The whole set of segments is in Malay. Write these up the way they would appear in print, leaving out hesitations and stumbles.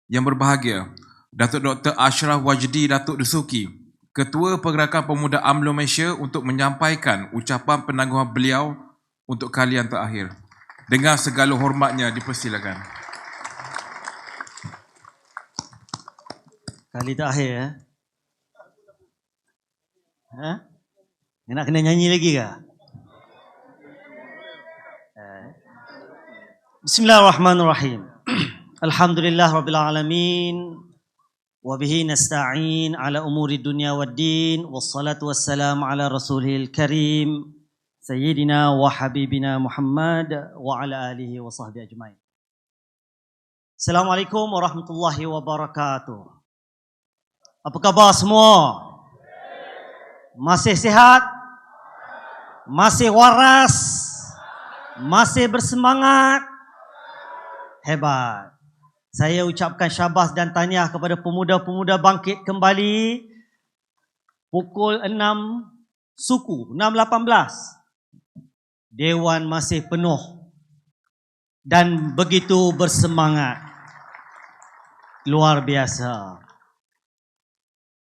Yang berbahagia, Datuk Dr. Ashraf Wajdi Datuk Dasuki, Ketua Pergerakan Pemuda UMNO Malaysia untuk menyampaikan ucapan penangguhan beliau untuk kali yang terakhir. Dengan segala hormatnya dipersilakan. Kali terakhir ya. Ha? Nak kena nyanyi lagi ke? Bismillahirrahmanirrahim. Alhamdulillah Rabbil Alamin. Wabihi nasta'in ala umuri dunia wad din. Wassalatu wassalamu ala rasulil karim. Sayyidina wa habibina Muhammad wa ala alihi wa sahbihi ajma'in. Assalamualaikum warahmatullahi wabarakatuh. Apa khabar semua? Masih sihat? Masih waras? Masih bersemangat? Hebat. Saya ucapkan syabas dan tahniah kepada pemuda-pemuda bangkit kembali pukul 6 suku, 6.18. Dewan masih penuh dan begitu bersemangat. Luar biasa.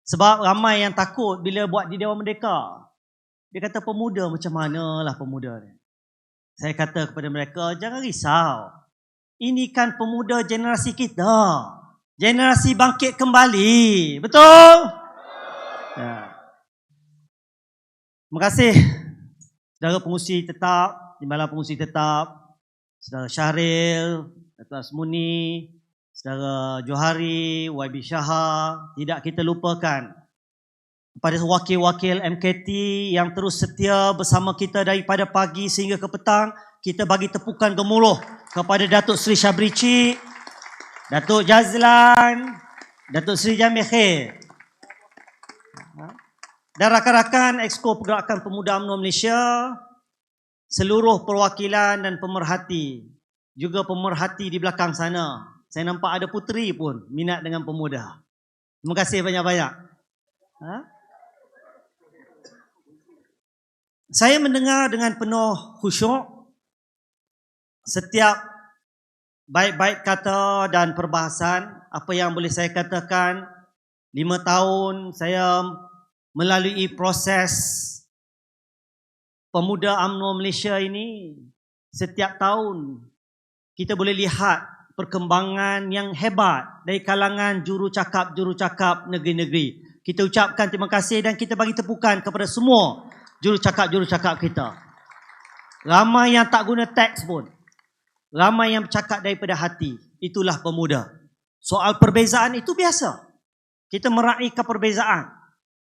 Sebab ramai yang takut bila buat di Dewan Merdeka. Dia kata pemuda macam manalah pemuda ni. Saya kata kepada mereka, jangan risau. Ini kan pemuda generasi kita. Generasi bangkit kembali. Betul? Ya. Terima kasih. Saudara pengurusi tetap, Timbalan Pengurusi Tetap, Saudara Syahril, Datuk Asmuni, Saudara Johari, YB Shahar. Tidak kita lupakan kepada wakil-wakil MKT yang terus setia bersama kita daripada pagi sehingga ke petang. Kita bagi tepukan gemuruh kepada Datuk Seri Syabri Cik, Datuk Jazlan, Datuk Seri Jamil Khair dan rakan-rakan Exco Pergerakan Pemuda UMNO Malaysia, seluruh perwakilan dan pemerhati, juga pemerhati di belakang sana. Saya nampak ada puteri pun minat dengan pemuda. Terima kasih banyak-banyak. Saya mendengar dengan penuh khusyuk setiap baik-baik kata dan perbahasan. Apa yang boleh saya katakan, 5 tahun saya melalui proses Pemuda UMNO Malaysia ini. Setiap tahun kita boleh lihat perkembangan yang hebat dari kalangan jurucakap negeri-negeri. Kita ucapkan terima kasih dan kita bagi tepukan kepada semua jurucakap kita. Ramai yang tak guna teks pun. Ramai yang bercakap daripada hati. Itulah pemuda. Soal perbezaan itu biasa. Kita meraihkan perbezaan.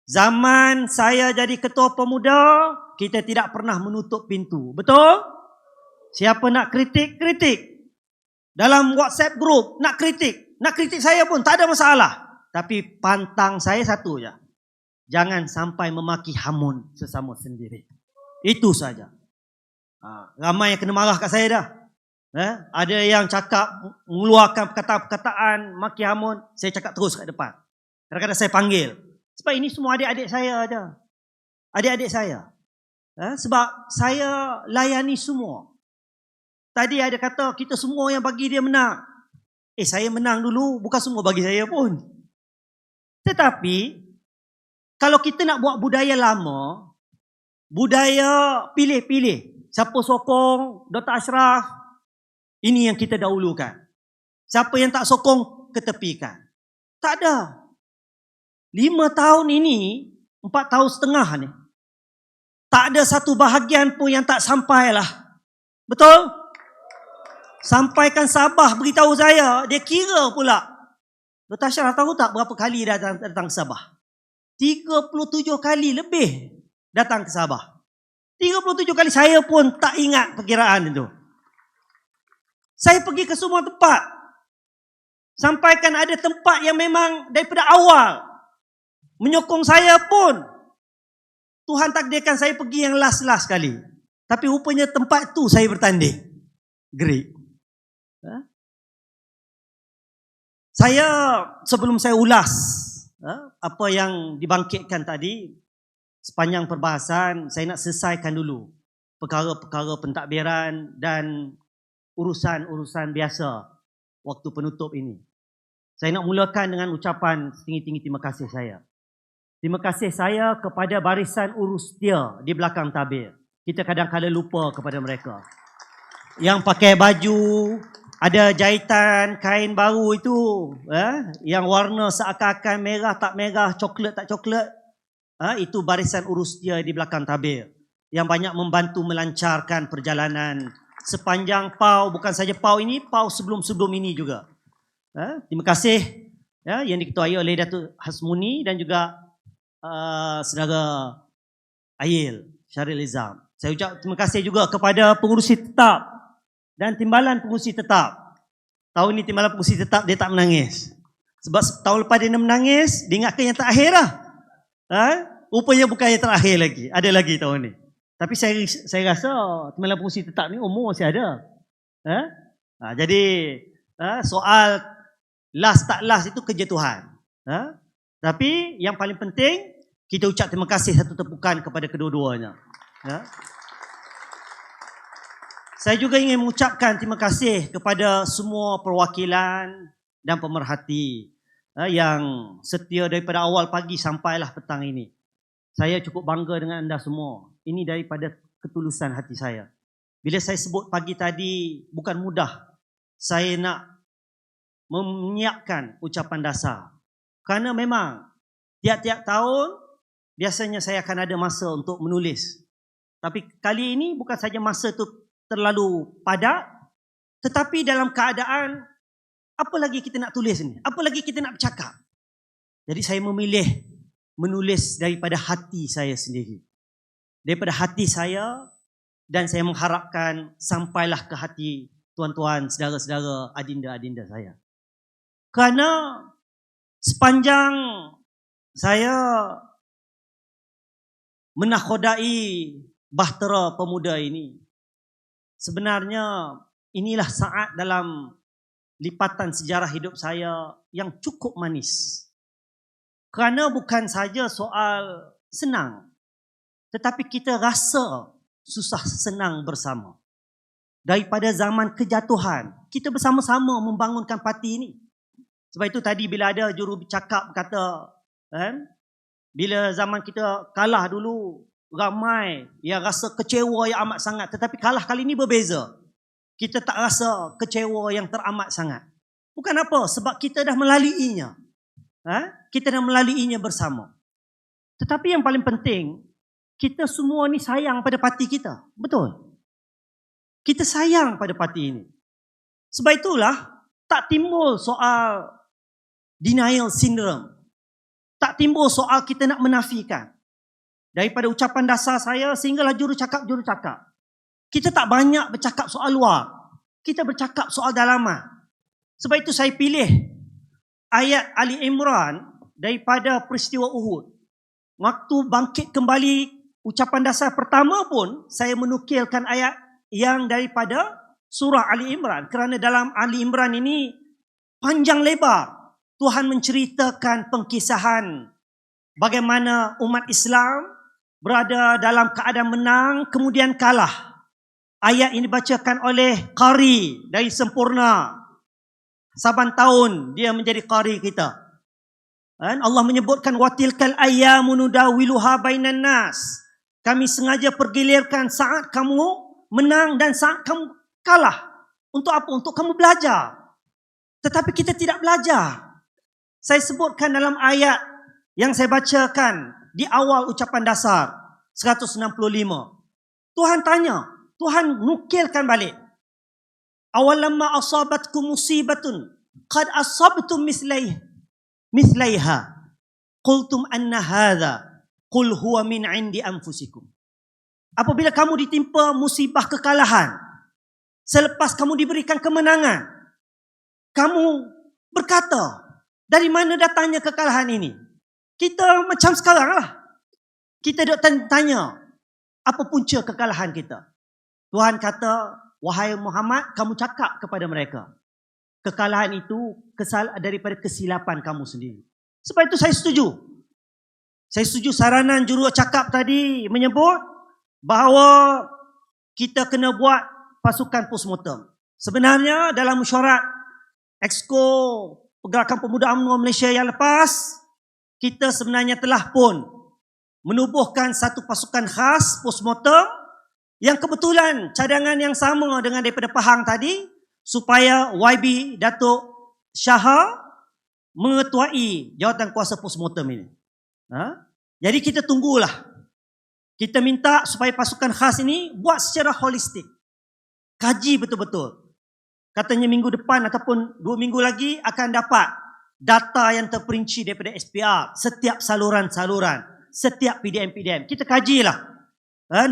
Zaman saya jadi ketua pemuda, kita tidak pernah menutup pintu. Betul? Siapa nak kritik, kritik. Dalam WhatsApp group, nak kritik. Nak kritik saya pun, tak ada masalah. Tapi pantang saya satu je. Jangan sampai memaki hamun sesama sendiri. Itu saja. Ramai yang kena marah kat saya dah. Ada yang cakap, mengeluarkan perkataan-perkataan maki hamun, saya cakap terus kat depan. Kadang-kadang saya panggil. Sebab ini semua adik-adik saya aja. Adik-adik saya. Sebab saya layani semua. Tadi ada kata kita semua yang bagi dia menang. Saya menang dulu, bukan semua bagi saya pun. Tetapi, kalau kita nak buat budaya lama, budaya pilih-pilih. Siapa sokong Dr. Ashraf, ini yang kita dahulukan. Siapa yang tak sokong, ketepikan. Tak ada. 5 tahun ini, 4 tahun setengah ni, tak ada satu bahagian pun yang tak sampai lah. Betul? Sampaikan Sabah beritahu saya, dia kira pula. Dr. Ashraf tahu tak berapa kali datang ke Sabah? 37 kali lebih datang ke Sabah. 37 kali, saya pun tak ingat perkiraan itu. Saya pergi ke semua tempat. Sampaikan ada tempat yang memang daripada awal menyokong saya pun. Tuhan takdirkan saya pergi yang last kali. Tapi rupanya tempat tu saya bertanding. Great. Saya sebelum saya ulas apa yang dibangkitkan tadi, sepanjang perbahasan, saya nak selesaikan dulu perkara-perkara pentadbiran dan urusan-urusan biasa waktu penutup ini. Saya nak mulakan dengan ucapan setinggi-tinggi terima kasih saya. Terima kasih saya kepada barisan urus setia di belakang tabir. Kita kadang-kadang lupa kepada mereka. Yang pakai baju, ada jahitan kain baru itu, yang warna seakan-akan merah tak merah, coklat tak coklat. Itu barisan urus setia di belakang tabir. Yang banyak membantu melancarkan perjalanan sepanjang PAU, bukan saja PAU ini, PAU sebelum-sebelum ini juga. Terima kasih yang diketuai oleh Datuk Hasmuni dan juga saudara Ail Syaril Izam. Saya ucap terima kasih juga kepada pengurusi tetap dan timbalan pengurusi tetap. Tahun ni timbalan pengurusi tetap dia tak menangis. Sebab tahun lepas dia menangis, dia ingatkan yang terakhir lah. Rupanya bukan yang terakhir lagi. Ada lagi tahun ni. Tapi saya rasa timbalan pengurusi tetap ni umur masih ada. Jadi soal last tak last itu kerja Tuhan. Tapi yang paling penting, kita ucap terima kasih satu tepukan kepada kedua-duanya. Saya juga ingin mengucapkan terima kasih kepada semua perwakilan dan pemerhati yang setia daripada awal pagi sampailah petang ini. Saya cukup bangga dengan anda semua. Ini daripada ketulusan hati saya. Bila saya sebut pagi tadi, bukan mudah saya nak menyiapkan ucapan dasar. Kerana memang tiap-tiap tahun biasanya saya akan ada masa untuk menulis. Tapi kali ini bukan saja masa tu terlalu padat, tetapi dalam keadaan apa lagi kita nak tulis ni? Apa lagi kita nak bercakap? Jadi saya memilih menulis daripada hati saya sendiri. Daripada hati saya, dan saya mengharapkan sampailah ke hati tuan-tuan, saudara-saudara, adinda-adinda saya. Kerana sepanjang saya menakhodai bahtera pemuda ini, sebenarnya inilah saat dalam lipatan sejarah hidup saya yang cukup manis. Kerana bukan saja soal senang, tetapi kita rasa susah senang bersama. Daripada zaman kejatuhan, kita bersama-sama membangunkan parti ini. Sebab itu tadi bila ada juru bercakap kata, bila zaman kita kalah dulu, ramai yang rasa kecewa yang amat sangat. Tetapi kalah kali ini berbeza. Kita tak rasa kecewa yang teramat sangat. Bukan apa, sebab kita dah melaluinya. Kita dah melaluinya bersama. Tetapi yang paling penting, kita semua ni sayang pada parti kita. Betul? Kita sayang pada parti ini. Sebab itulah, tak timbul soal denial syndrome. Tak timbul soal kita nak menafikan. Daripada ucapan dasar saya sehinggalah juru cakap. Kita tak banyak bercakap soal luar. Kita bercakap soal dalaman. Sebab itu saya pilih ayat Ali Imran daripada peristiwa Uhud. Waktu bangkit kembali ucapan dasar pertama pun saya menukilkan ayat yang daripada surah Ali Imran. Kerana dalam Ali Imran ini panjang lebar Tuhan menceritakan pengkisahan bagaimana umat Islam berada dalam keadaan menang kemudian kalah. Ayat ini dibacakan oleh qari dari Sempurna. Saban tahun dia menjadi qari kita. Allah menyebutkan watilkal ayyamu nudawiluha bainan nas. Kami sengaja pergilirkan saat kamu menang dan saat kamu kalah. Untuk apa? Untuk kamu belajar. Tetapi kita tidak belajar. Saya sebutkan dalam ayat yang saya bacakan di awal ucapan dasar 165. Tuhan tanya, Tuhan nukilkan balik. Awalamma asabatkum musibatun qad asabtum mislaiha qultum anna hadha qul huwa min indi anfusikum. Apabila kamu ditimpa musibah kekalahan, selepas kamu diberikan kemenangan, kamu berkata, dari mana datangnya kekalahan ini? Kita macam sekarang lah. Kita duk tanya, apa punca kekalahan kita? Tuhan kata, wahai Muhammad, kamu cakap kepada mereka. Kekalahan itu daripada kesilapan kamu sendiri. Sebab itu saya setuju. Saya setuju saranan juru cakap tadi menyebut bahawa kita kena buat pasukan postmortem. Sebenarnya dalam mesyuarat Exco Pergerakan Pemuda UMNO Malaysia yang lepas, kita sebenarnya telah pun menubuhkan satu pasukan khas postmortem yang kebetulan cadangan yang sama dengan daripada Pahang tadi, supaya YB Datuk Syaha mengetuai jawatan kuasa postmortem ini. Jadi kita tunggulah. Kita minta supaya pasukan khas ini buat secara holistik. Kaji betul-betul. Katanya minggu depan ataupun 2 minggu lagi akan dapat data yang terperinci daripada SPR. Setiap saluran-saluran, setiap PDM-PDM. Kita kajilah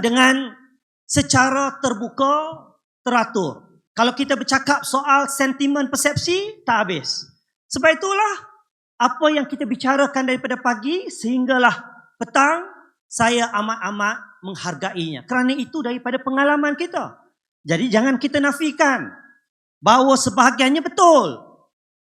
dengan secara terbuka, teratur. Kalau kita bercakap soal sentimen persepsi, tak habis. Sebab itulah apa yang kita bicarakan daripada pagi sehinggalah petang, saya amat-amat menghargainya. Kerana itu daripada pengalaman kita. Jadi jangan kita nafikan bahawa sebahagiannya betul.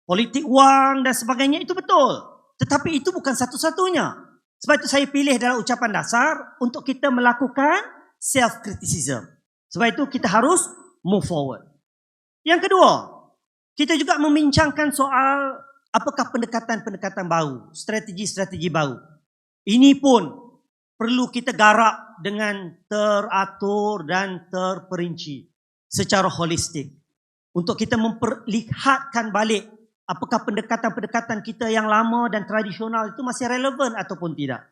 Politik wang dan sebagainya itu betul. Tetapi itu bukan satu-satunya. Sebab itu saya pilih dalam ucapan dasar untuk kita melakukan self-criticism. Sebab itu kita harus move forward. Yang kedua, kita juga membincangkan soal apakah pendekatan-pendekatan baru, strategi-strategi baru. Ini pun perlu kita garap dengan teratur dan terperinci secara holistik. Untuk kita memperlihatkan balik apakah pendekatan-pendekatan kita yang lama dan tradisional itu masih relevan ataupun tidak.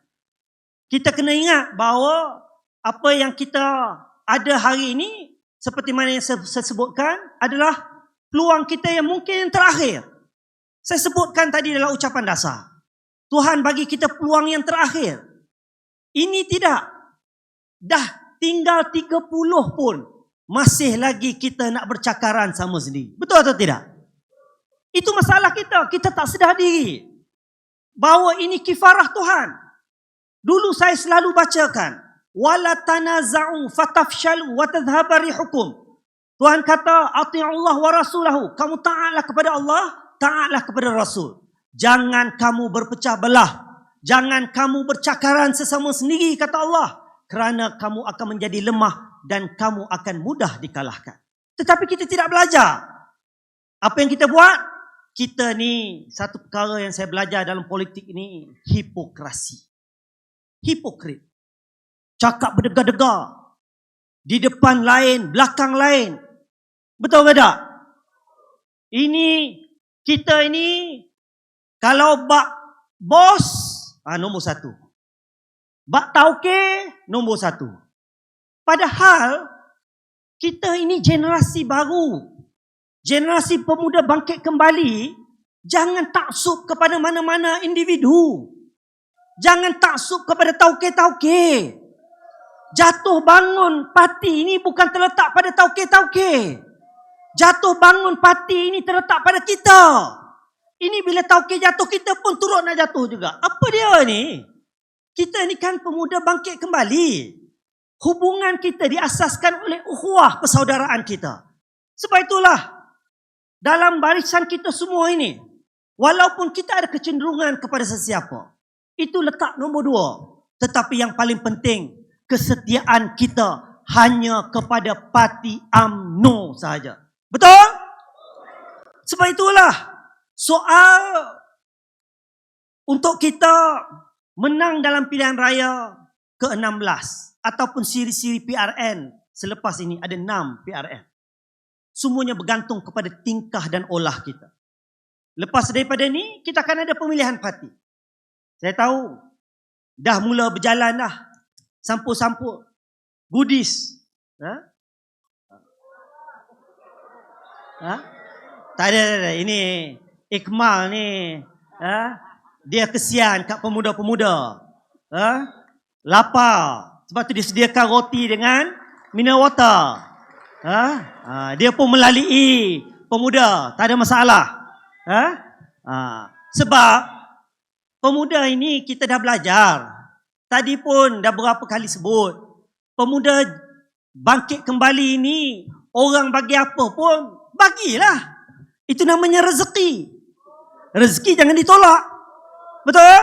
Kita kena ingat bahawa apa yang kita ada hari ini, seperti mana yang saya sebutkan, adalah peluang kita yang mungkin yang terakhir. Saya sebutkan tadi dalam ucapan dasar. Tuhan bagi kita peluang yang terakhir. Ini tidak. Dah tinggal 30 pun masih lagi kita nak bercakaran sama sendiri. Betul atau tidak? Itu masalah kita. Kita tak sedar diri bahawa ini kifarah Tuhan. Dulu saya selalu bacakan, wala tanaza'u fatafshalu wa tadhhaba rihukum. Tuhan kata, ati'ullah wa rasulahu. Kamu taatlah kepada Allah, taatlah kepada Rasul. Jangan kamu berpecah belah. Jangan kamu bercakaran sesama sendiri, kata Allah. Kerana kamu akan menjadi lemah dan kamu akan mudah dikalahkan. Tetapi kita tidak belajar. Apa yang kita buat? Kita ni, satu perkara yang saya belajar dalam politik ini, hipokrasi. Hipokrit. Cakap berdegar-degar. Di depan lain, belakang lain. Betul ke tak? Kita ini, kalau bak bos, nombor 1. Bak tauke, nombor 1. Padahal, kita ini generasi baru. Generasi pemuda bangkit kembali. Jangan taksub kepada mana-mana individu. Jangan taksub kepada tauke-tauke. Jatuh bangun parti ini bukan terletak pada tauke-tauke. Jatuh bangun parti ini terletak pada kita. Ini bila tauke jatuh, kita pun turut nak jatuh juga. Apa dia ni? Kita ni kan pemuda bangkit kembali. Hubungan kita diasaskan oleh ukhuwah persaudaraan kita. Sebab itulah, dalam barisan kita semua ini, walaupun kita ada kecenderungan kepada sesiapa, itu letak nombor 2. Tetapi yang paling penting, kesetiaan kita hanya kepada parti UMNO sahaja. Betul? Sebab itulah, soal untuk kita menang dalam pilihan raya ke-16 ataupun siri-siri PRN selepas ini, ada 6 PRN. Semuanya bergantung kepada tingkah dan olah kita. Lepas daripada ni, kita akan ada pemilihan parti. Saya tahu dah mula berjalan dah. Sampul-sampul goodies. Tak ada. Ini Ikmal ni, dia kesian kat pemuda-pemuda. Lapar. Sebab tu dia sediakan roti dengan mineral water. Dia pun melalui pemuda. Tak ada masalah. Sebab pemuda ini kita dah belajar. Tadi pun dah berapa kali sebut. Pemuda bangkit kembali ini, orang bagi apa pun, bagilah. Itu namanya rezeki. Rezeki jangan ditolak. Betul?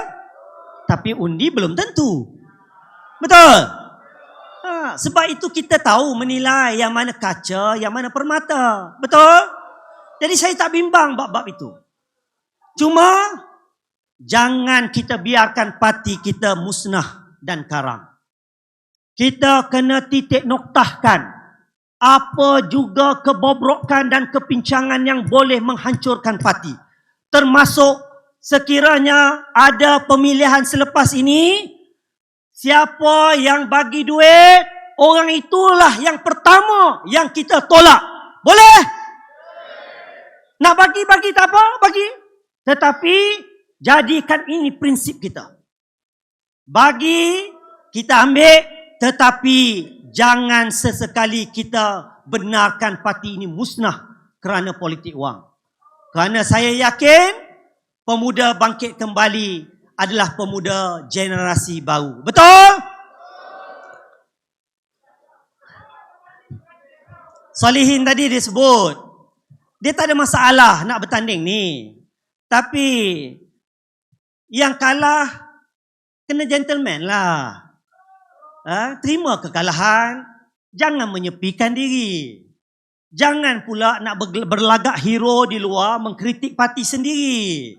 Tapi undi belum tentu. Betul? Sebab itu kita tahu menilai yang mana kaca, yang mana permata. Betul? Jadi saya tak bimbang bab-bab itu. Cuma jangan kita biarkan parti kita musnah dan karam. Kita kena titik noktahkan apa juga kebobrokan dan kepincangan yang boleh menghancurkan parti. Termasuk sekiranya ada pemilihan selepas ini, siapa yang bagi duit, orang itulah yang pertama yang kita tolak. Boleh? Nak bagi-bagi tak apa, bagi. Tetapi jadikan ini prinsip kita. Bagi, kita ambil, tetapi jangan sesekali kita benarkan parti ini musnah kerana politik wang. Kerana saya yakin pemuda bangkit kembali adalah pemuda generasi baru. Betul? Solihin tadi dia sebut, dia tak ada masalah nak bertanding ni. Tapi yang kalah kena gentleman lah. Terima kekalahan, jangan menyepikan diri. Jangan pula nak berlagak hero di luar mengkritik parti sendiri.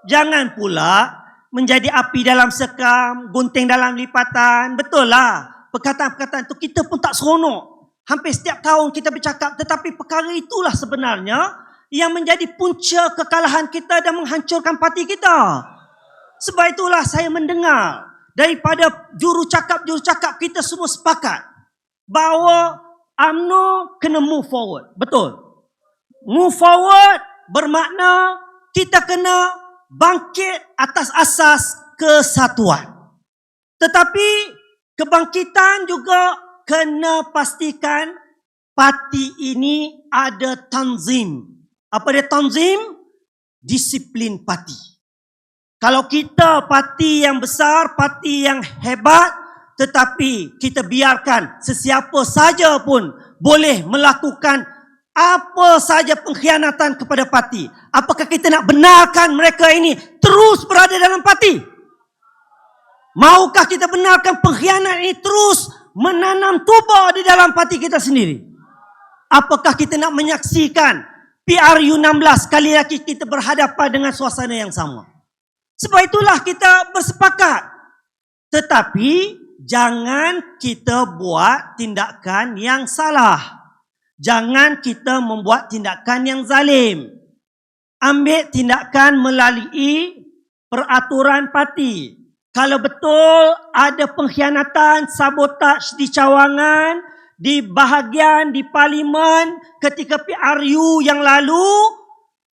Jangan pula menjadi api dalam sekam, gunting dalam lipatan. Betul lah, perkataan-perkataan itu kita pun tak seronok. Hampir setiap tahun kita bercakap, tetapi perkara itulah sebenarnya yang menjadi punca kekalahan kita dan menghancurkan parti kita. Sebab itulah saya mendengar daripada juru cakap kita semua sepakat bahawa UMNO kena move forward. Betul. Move forward bermakna kita kena bangkit atas asas kesatuan. Tetapi kebangkitan juga kena pastikan parti ini ada tanzim. Apa dia tanzim? Disiplin parti. Kalau kita parti yang besar, parti yang hebat, tetapi kita biarkan sesiapa saja pun boleh melakukan apa saja pengkhianatan kepada parti. Apakah kita nak benarkan mereka ini terus berada dalam parti? Maukah kita benarkan pengkhianat ini terus menanam tuba di dalam parti kita sendiri? Apakah kita nak menyaksikan PRU 16 kali lagi kita berhadapan dengan suasana yang sama? Sebab itulah kita bersepakat. Tetapi jangan kita buat tindakan yang salah. Jangan kita membuat tindakan yang zalim. Ambil tindakan melalui peraturan parti. Kalau betul ada pengkhianatan, sabotaj di cawangan, di bahagian, di parlimen, ketika PRU yang lalu,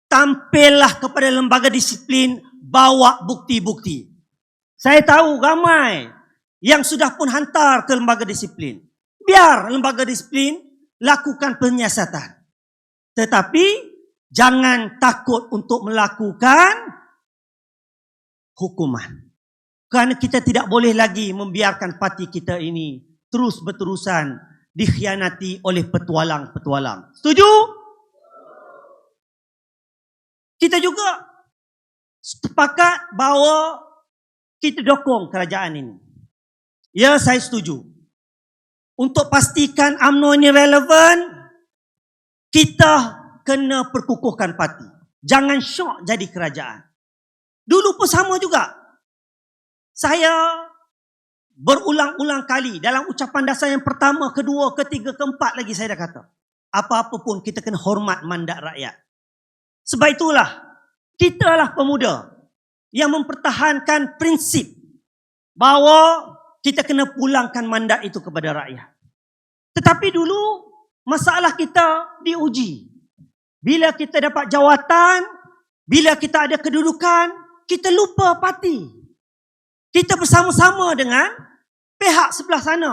tampillah kepada lembaga disiplin, bawa bukti-bukti. Saya tahu ramai yang sudah pun hantar ke lembaga disiplin. Biar lembaga disiplin lakukan penyiasatan. Tetapi jangan takut untuk melakukan hukuman. Kerana kita tidak boleh lagi membiarkan parti kita ini terus berterusan dikhianati oleh petualang-petualang. Setuju? Kita juga sepakat bahawa kita dokong kerajaan ini. Ya, saya setuju. Untuk pastikan UMNO ini relevan, kita kena perkukuhkan parti. Jangan syok jadi kerajaan. Dulu pun sama juga. Saya berulang-ulang kali dalam ucapan dasar yang pertama, kedua, ketiga, keempat lagi saya dah kata. Apa-apa pun kita kena hormat mandat rakyat. Sebab itulah, kitalah pemuda yang mempertahankan prinsip bahawa kita kena pulangkan mandat itu kepada rakyat. Tetapi dulu masalah kita diuji. Bila kita dapat jawatan, bila kita ada kedudukan, kita lupa parti. Kita bersama-sama dengan pihak sebelah sana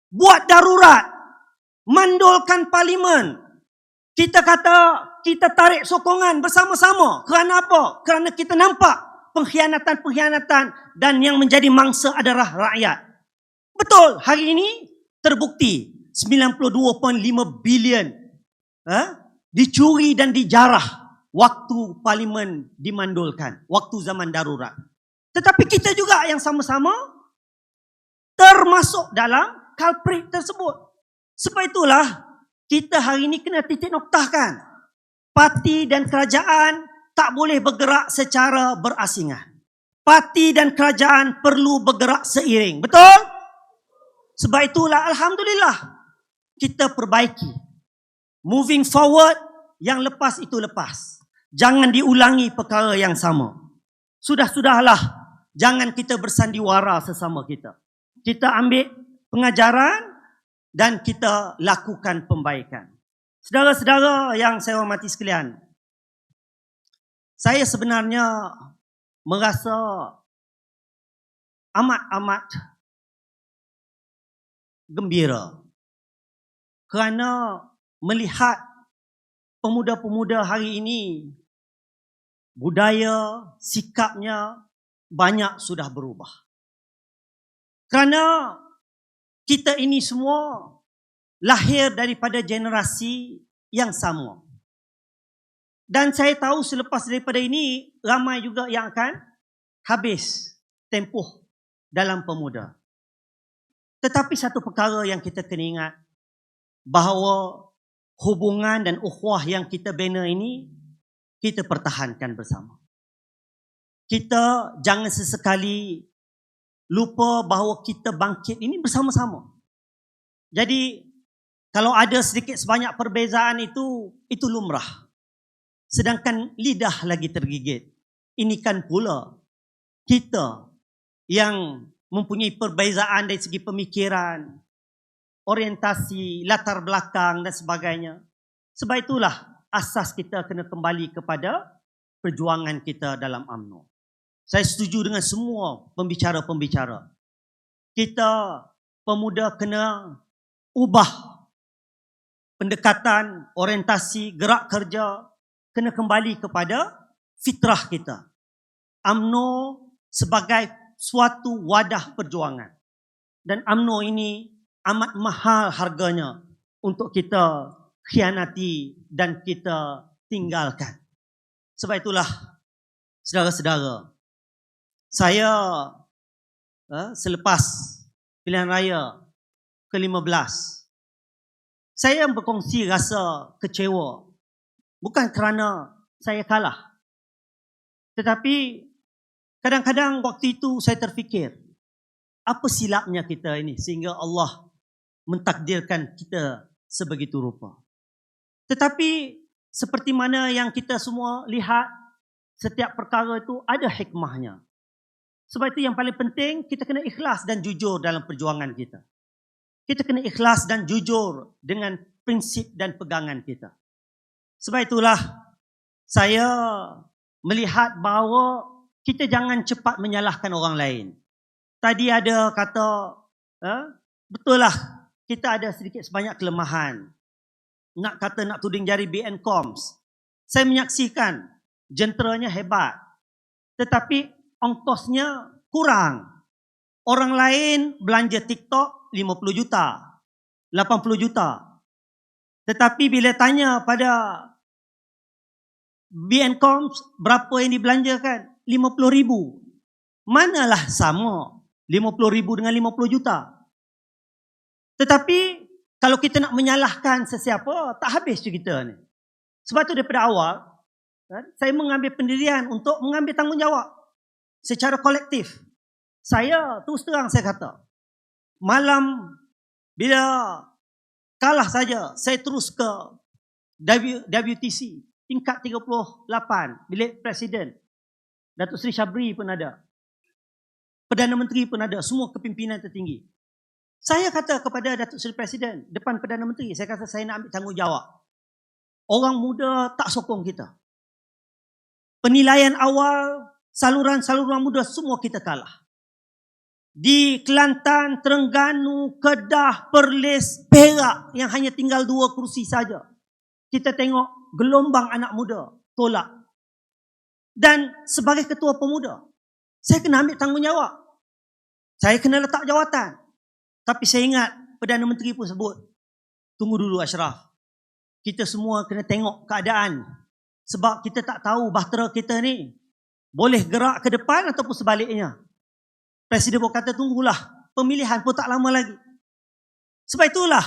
buat darurat, mandulkan parlimen. Kita kata kita tarik sokongan bersama-sama. Kerana apa? Kerana kita nampak pengkhianatan-pengkhianatan dan yang menjadi mangsa adalah rakyat. Betul, hari ini terbukti 92.5 bilion dicuri dan dijarah waktu parlimen dimandulkan, waktu zaman darurat. Tetapi kita juga yang sama-sama termasuk dalam culprit tersebut. Sebab itulah kita hari ini kena titik noktahkan. Parti dan kerajaan tak boleh bergerak secara berasingan. Parti dan kerajaan perlu bergerak seiring. Betul? Sebab itulah Alhamdulillah kita perbaiki. Moving forward, yang lepas itu lepas. Jangan diulangi perkara yang sama. Sudah-sudahlah, jangan kita bersandiwara sesama kita. Kita ambil pengajaran dan kita lakukan pembaikan. Saudara-saudara yang saya hormati sekalian, saya sebenarnya merasa amat gembira kerana melihat pemuda-pemuda hari ini, budaya, sikapnya banyak sudah berubah. Kerana kita ini semua lahir daripada generasi yang sama. Dan saya tahu selepas daripada ini, ramai juga yang akan habis tempoh dalam pemuda. Tetapi satu perkara yang kita kena ingat, bahawa hubungan dan ukhuwah yang kita bina ini, kita pertahankan bersama. Kita jangan sesekali lupa bahawa kita bangkit ini bersama-sama. Jadi, kalau ada sedikit sebanyak perbezaan itu lumrah. Sedangkan lidah lagi tergigit. Ini kan pula kita yang mempunyai perbezaan dari segi pemikiran, orientasi, latar belakang dan sebagainya. Sebab itulah asas kita kena kembali kepada perjuangan kita dalam UMNO. Saya setuju dengan semua pembicara-pembicara. Kita pemuda kena ubah pendekatan, orientasi, gerak kerja, kena kembali kepada fitrah kita. UMNO sebagai suatu wadah perjuangan. Dan UMNO ini amat mahal harganya untuk kita khianati dan kita tinggalkan. Sebab itulah, saudara-saudara, saya selepas pilihan raya ke-15, saya berkongsi rasa kecewa. Bukan kerana saya kalah. Tetapi kadang-kadang waktu itu saya terfikir, apa silapnya kita ini sehingga Allah mentakdirkan kita sebegitu rupa. Tetapi seperti mana yang kita semua lihat, setiap perkara itu ada hikmahnya. Sebab itu yang paling penting, kita kena ikhlas dan jujur dalam perjuangan kita. Kita kena ikhlas dan jujur dengan prinsip dan pegangan kita. Sebab itulah saya melihat bahawa kita jangan cepat menyalahkan orang lain. Tadi ada kata, betul lah kita ada sedikit sebanyak kelemahan. Nak tuding jari BN Coms. Saya menyaksikan jenteranya hebat. Tetapi ongkosnya kurang. Orang lain belanja TikTok 50 juta, 80 juta. Tetapi bila tanya pada BN Coms berapa yang dibelanjakan? 50,000. Manalah sama 50,000 dengan 50 juta. Tetapi kalau kita nak menyalahkan sesiapa, tak habis cerita ni. Sebab tu daripada awal, saya mengambil pendirian untuk mengambil tanggungjawab secara kolektif. Saya terus terang saya kata, malam bila kalah saja, saya terus ke WTC tingkat 38, bilik Presiden. Datuk Seri Syabri pun ada. Perdana Menteri pun ada, semua kepimpinan tertinggi. Saya kata kepada Datuk Seri Presiden, depan Perdana Menteri, saya kata saya nak ambil tanggungjawab. Orang muda tak sokong kita. Penilaian awal, saluran-saluran muda semua kita kalah. Di Kelantan, Terengganu, Kedah, Perlis, Perak yang hanya tinggal 2 kursi saja. Kita tengok gelombang anak muda tolak. Dan sebagai ketua pemuda, saya kena ambil tanggungjawab. Saya kena letak jawatan. Tapi saya ingat Perdana Menteri pun sebut, tunggu dulu Ashraf. Kita semua kena tengok keadaan. Sebab kita tak tahu bahtera kita ni boleh gerak ke depan ataupun sebaliknya. Presiden pun kata tunggulah, pemilihan pun tak lama lagi. Sebab itulah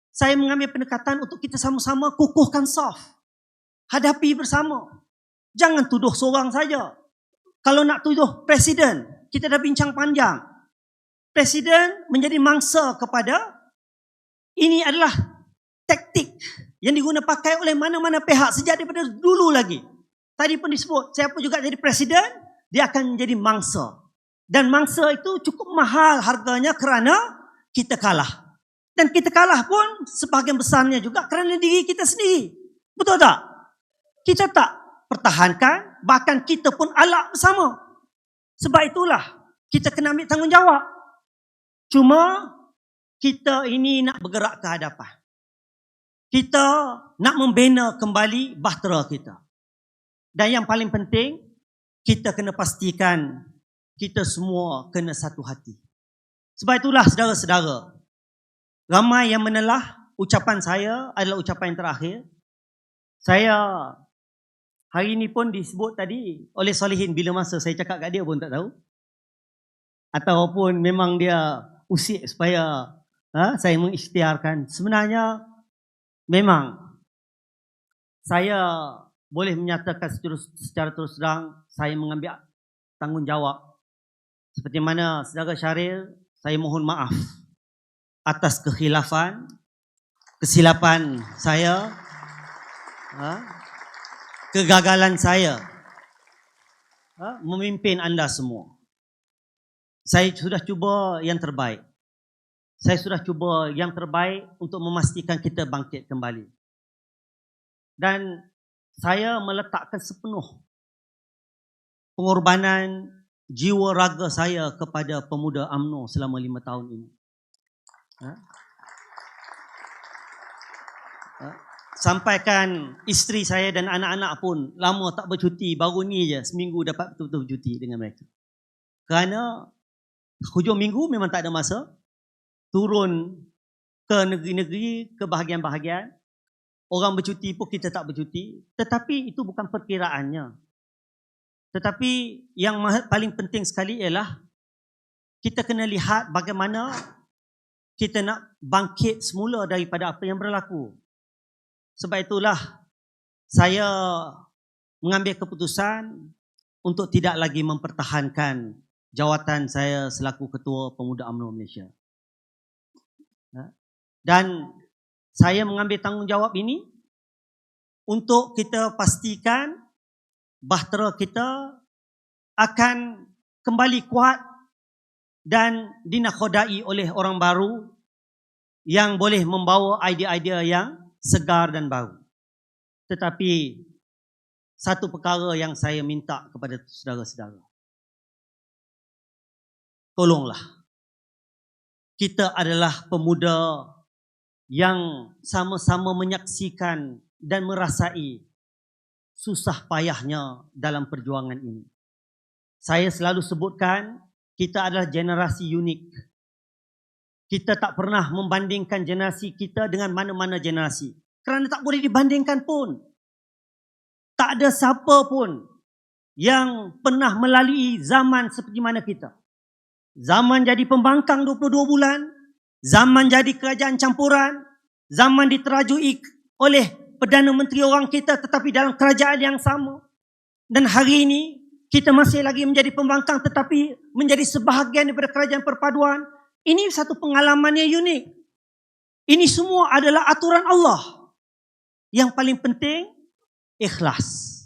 saya mengambil pendekatan untuk kita sama-sama kukuhkan saf. Hadapi bersama. Jangan tuduh seorang saja. Kalau nak tuduh presiden, kita dah bincang panjang. Presiden menjadi mangsa kepada, ini adalah taktik yang diguna pakai oleh mana-mana pihak sejak daripada dulu lagi. Tadi pun disebut, siapa juga jadi presiden, dia akan menjadi mangsa. Dan mangsa itu cukup mahal harganya kerana kita kalah. Dan kita kalah pun sebahagian besarnya juga kerana diri kita sendiri. Betul tak? Kita tak pertahankan, bahkan kita pun alak bersama. Sebab itulah kita kena ambil tanggungjawab. Cuma kita ini nak bergerak ke hadapan. Kita nak membina kembali bahtera kita. Dan yang paling penting, kita kena pastikan kita semua kena satu hati. Sebab itulah saudara-saudara, ramai yang menelah ucapan saya adalah ucapan yang terakhir. Saya hari ini pun disebut tadi oleh Solihin, bila masa saya cakap kat dia pun tak tahu. Ataupun memang dia usik supaya saya mengisytiharkan. Sebenarnya memang saya boleh menyatakan secara terus terang saya mengambil tanggungjawab. Seperti mana saudara Syaril, saya mohon maaf atas kesilapan saya, kegagalan saya memimpin anda semua. Saya sudah cuba yang terbaik. Saya sudah cuba yang terbaik untuk memastikan kita bangkit kembali. Dan saya meletakkan sepenuh pengorbanan jiwa raga saya kepada pemuda UMNO selama 5 tahun ini. Sampaikan isteri saya dan anak-anak pun lama tak bercuti, baru ni je seminggu dapat betul-betul bercuti dengan mereka. Kerana hujung minggu memang tak ada masa, turun ke negeri-negeri, ke bahagian-bahagian. Orang bercuti pun kita tak bercuti. Tetapi itu bukan perkiraannya. Tetapi yang paling penting sekali ialah kita kena lihat bagaimana kita nak bangkit semula daripada apa yang berlaku. Sebab itulah saya mengambil keputusan untuk tidak lagi mempertahankan jawatan saya selaku Ketua Pemuda UMNO Malaysia. Dan saya mengambil tanggungjawab ini untuk kita pastikan bahtera kita akan kembali kuat dan dinakhodai oleh orang baru yang boleh membawa idea-idea yang segar dan baru. Tetapi satu perkara yang saya minta kepada saudara-saudara, tolonglah. Kita adalah pemuda yang sama-sama menyaksikan dan merasai susah payahnya dalam perjuangan ini. Saya selalu sebutkan, kita adalah generasi unik. Kita tak pernah membandingkan generasi kita dengan mana-mana generasi. Kerana tak boleh dibandingkan pun. Tak ada siapa pun yang pernah melalui zaman seperti mana kita. Zaman jadi pembangkang 22 bulan, zaman jadi kerajaan campuran, zaman diterajui oleh Perdana Menteri orang kita tetapi dalam kerajaan yang sama. Dan hari ini kita masih lagi menjadi pembangkang tetapi menjadi sebahagian daripada kerajaan perpaduan. Ini satu pengalaman yang unik. Ini semua adalah aturan Allah. Yang paling penting, ikhlas.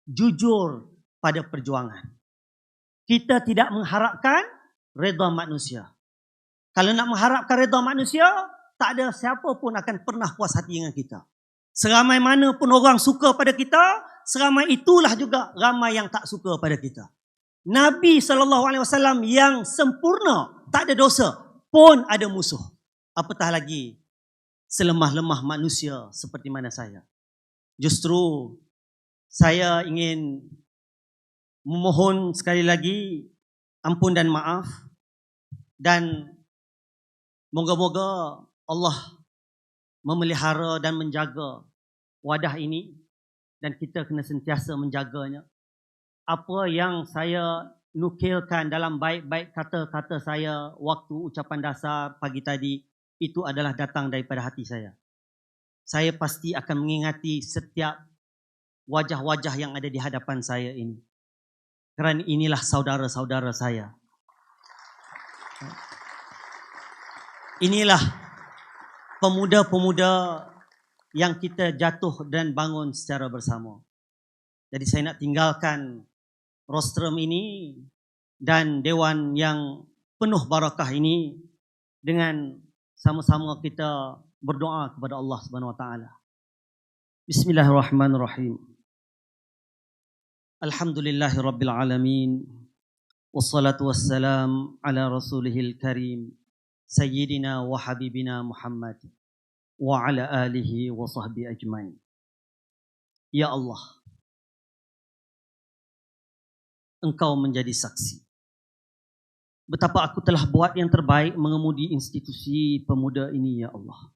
Jujur pada perjuangan. Kita tidak mengharapkan redha manusia. Kalau nak mengharapkan redha manusia, tak ada siapa pun akan pernah puas hati dengan kita. Seramai mana pun orang suka pada kita, seramai itulah juga ramai yang tak suka pada kita. Nabi SAW yang sempurna, tak ada dosa, pun ada musuh. Apatah lagi selemah-lemah manusia seperti mana saya. Justru saya ingin memohon sekali lagi ampun dan maaf. Dan moga-moga Allah memelihara dan menjaga wadah ini. Dan kita kena sentiasa menjaganya. Apa yang saya nukilkan dalam baik-baik kata-kata saya waktu ucapan dasar pagi tadi, itu adalah datang daripada hati saya. Saya pasti akan mengingati setiap wajah-wajah yang ada di hadapan saya ini. Kerana inilah saudara-saudara saya. Inilah pemuda-pemuda yang kita jatuh dan bangun secara bersama. Jadi saya nak tinggalkan rostrum ini dan dewan yang penuh barakah ini dengan sama-sama kita berdoa kepada Allah Subhanahu Wa Taala. Bismillahirrahmanirrahim. Alhamdulillahirabbil alamin. Wassalatu wassalam ala rasulihil karim sayyidina wa habibina Muhammad wa ala alihi wa sahbihi ajmain. Ya Allah, Engkau menjadi saksi betapa aku telah buat yang terbaik mengemudi institusi pemuda ini, ya Allah.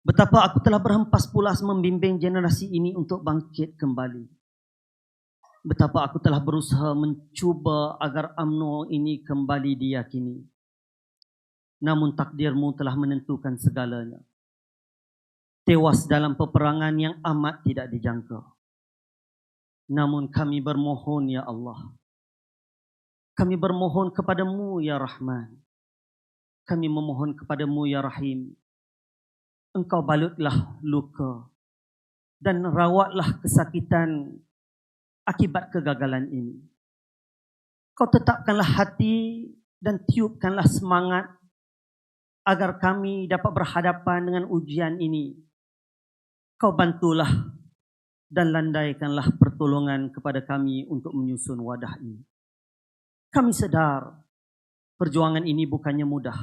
Betapa aku telah berhempas pulas membimbing generasi ini untuk bangkit kembali. Betapa aku telah berusaha mencuba agar UMNO ini kembali diyakini. Namun takdirmu telah menentukan segalanya. Tewas dalam peperangan yang amat tidak dijangka. Namun kami bermohon, ya Allah. Kami bermohon kepadamu, ya Rahman. Kami memohon kepadamu, ya Rahim. Engkau balutlah luka dan rawatlah kesakitan akibat kegagalan ini. Kau tetapkanlah hati dan tiupkanlah semangat agar kami dapat berhadapan dengan ujian ini. Kau bantulah dan landaikanlah pertolongan kepada kami untuk menyusun wadah ini. Kami sedar perjuangan ini bukannya mudah.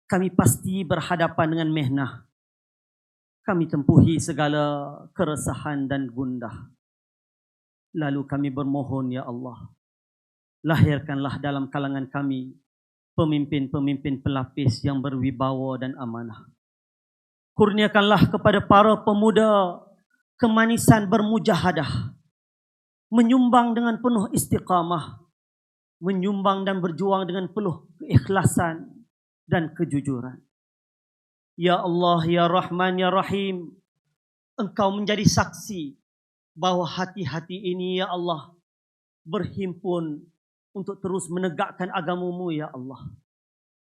Kami pasti berhadapan dengan mehnah. Kami tempuhi segala keresahan dan gundah. Lalu kami bermohon, ya Allah, lahirkanlah dalam kalangan kami pemimpin-pemimpin pelapis yang berwibawa dan amanah. Kurniakanlah kepada para pemuda kemanisan bermujahadah, menyumbang dengan penuh istiqamah, menyumbang dan berjuang dengan penuh keikhlasan dan kejujuran. Ya Allah, ya Rahman, ya Rahim, Engkau menjadi saksi bahawa hati-hati ini, ya Allah, berhimpun untuk terus menegakkan agamamu, ya Allah.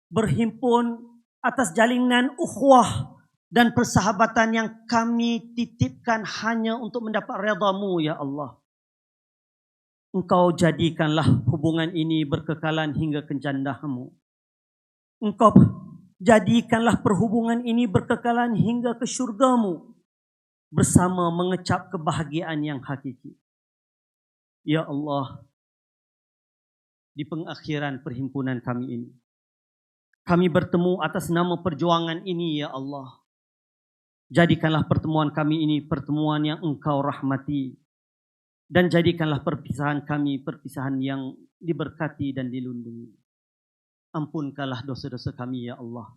Berhimpun atas jalinan ukhuwah dan persahabatan yang kami titipkan hanya untuk mendapat redha-Mu, ya Allah. Engkau jadikanlah hubungan ini berkekalan hingga kejandahanmu. Engkau jadikanlah perhubungan ini berkekalan hingga ke syurga-Mu bersama mengecap kebahagiaan yang hakiki. Ya Allah, di pengakhiran perhimpunan kami ini, kami bertemu atas nama perjuangan ini, ya Allah. Jadikanlah pertemuan kami ini pertemuan yang Engkau rahmati. Dan jadikanlah perpisahan kami perpisahan yang diberkati dan dilindungi. Ampunkanlah dosa-dosa kami, ya Allah.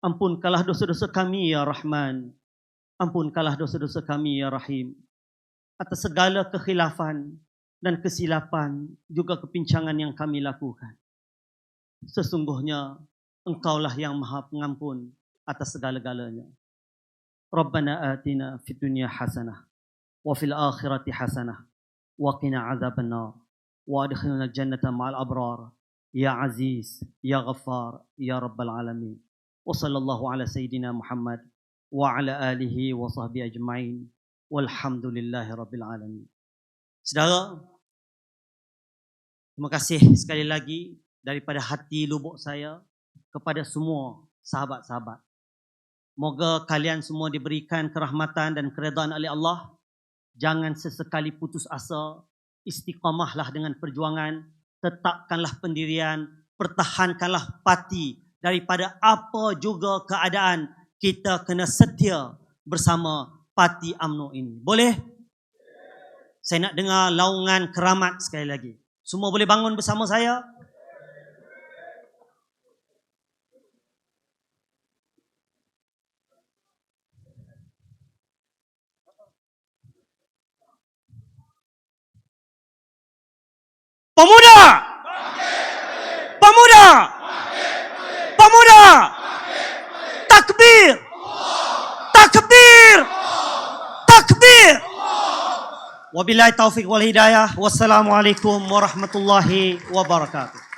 Ampunkanlah dosa-dosa kami, ya Rahman. Ampunkanlah dosa-dosa kami, ya Rahim. Atas segala kekhilafan dan kesilapan, juga kepincangan yang kami lakukan. Sesungguhnya Engkaulah yang Maha Pengampun atas segala-galanya. Rabbana atina fid dunya hasanah wa fil akhirati hasanah wa qina azaban nar wa adkhilna jannata ma'al abrar ya aziz ya ghaffar ya rabbal alamin. Wa sallallahu ala sayyidina Muhammad wa ala alihi wa sahbihi ajma'in walhamdulillahi rabbil alamin. Saudara, terima kasih sekali lagi daripada hati lubuk saya kepada semua sahabat-sahabat. Moga kalian semua diberikan kerahmatan dan keredaan oleh Allah. Jangan sesekali putus asa. Istiqamahlah dengan perjuangan. Tetapkanlah pendirian. Pertahankanlah parti. Daripada apa juga keadaan, kita kena setia bersama parti UMNO ini. Boleh? Saya nak dengar laungan keramat sekali lagi. Semua boleh bangun bersama saya? Pemuda! Pemuda! Pemuda! Takbir! Takbir! Takbir! Wabillahi taufiq wal hidayah. Wassalamualaikum warahmatullahi wabarakatuh.